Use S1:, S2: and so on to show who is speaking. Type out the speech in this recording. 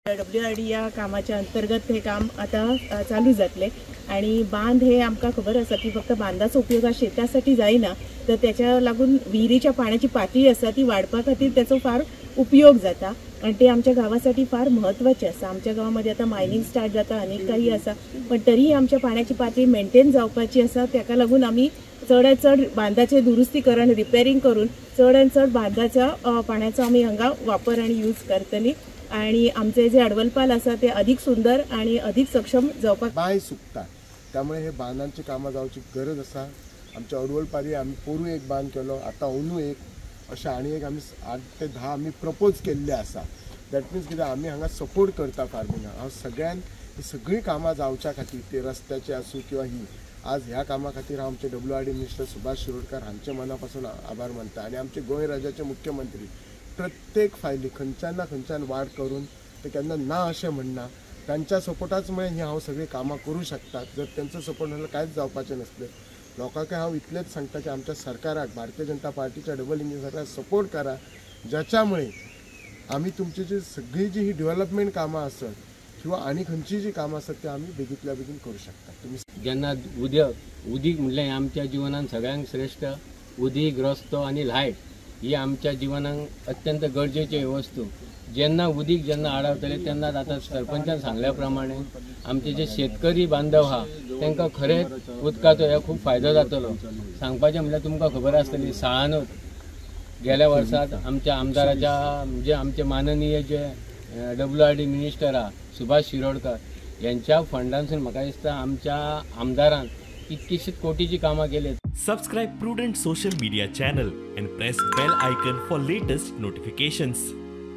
S1: WRD या कामाच्या अंतर्गत हे काम आता चालू जातले आणि बांध हे आमका खबर आसा की फक्त बांधाचो उपयोग शेतासाठी जायना तर त्याच्या लागून विहिरीच्या पाण्याची पातळी आसा ती वाढपा खातीर त्याचो फार उपयोग जाता आणि ते आमच्या गावासाठी फार महत्त्वाचे आसा। आमच्या गावामध्ये आता मायनिंग स्टार्ट जाता अनेक काही आसा पण तरीही आमच्या पाण्याची पातळी मेंटेन जावपाची आसा। त्याका लागून आम्ही चढ चढ बांधाचे दुरुस्तीकरण रिपेरिंग करून चढ चढ बांधाच्या पाण्याचा आम्ही हांगा वापर आणि यूज करतली आणि आमचे जे अडवलपाल आसा ते अधिक सुंदर आणि अधिक सक्षम जावपाक
S2: बांय सुकता त्यामुळे हे बांधांची कामां जावची गरज आसा। आमच्या अडवलपाली आम्ही पोरू एक बांध केलो, आता अंदू एक अशें आनी एक आमी 8 ते 10 आमी प्रपोज केल्ले आसा। दॅट मिन्स कितें आमी हांगा सपोर्ट करता फार्मिंगाक। हांव सगळ्यांक ही सगळी कामां जावच्या खातीर ते रस्त्याचे आसूं किंवा ही आज ह्या कामा खातीर हांव आमचे WRD मिनिस्टर सुभाष शिरोडकर हांचे मनापासून आभार मानता आणि आमचे गोंय राज्याचे मुख्यमंत्री प्रत्येक फायली खंयच्यान ना खंयच्यान वाड करून ते केन्ना ना अशें म्हणना। तांच्या सपोर्टाच मुळे ही हांव सगळी कामां करूं शकतात। जर त्यांचं सपोर्ट नासलें कांयच जावपाचें नसलें। लोकांक हांव इतलेंच सांगता की आमच्या सरकाराक भारतीय जनता पार्टीच्या डबल इंजिन सरकार सपोर्ट करा, ज्याच्यामुळे आम्ही तुमची जी सगळी जी ही डेव्हलपमेंट कामां आसत किंवा आनी खंयची जी कामां आसत ती आमी बेगींतल्या बेगीन करूं शकता। तुम्ही
S3: जेन्ना उदीक म्हणलें आमच्या जिवनान सगळ्यांत श्रेष्ठ उदीक रस्तो आनी लायट ही आमच्या जिवनाक अत्यंत गरजेची वस्तू। जेन्ना उदीक जेन्ना आडवतले तेन्ना आता सरपंचान सांगल्या प्रमाणे आमचे जे शेतकरी बांधव हा तांकां खरेंच उदकाचो हे खूब फायदो जातलो। सांगपाचें म्हणल्यार तुमकां खबर आसतली साळानूत गेल्या वर्सात आमच्या आमदाराच्या म्हणजे आमचे माननीय जे WRD मिनिस्टर हा सुभाष शिरोडकर यांच्या फंडांसून म्हाका दिसता आमच्या आमदारान कितकीशीच कोटीची कामां केलीत।
S4: Subscribe Prudent social media channel and press bell icon for latest notifications.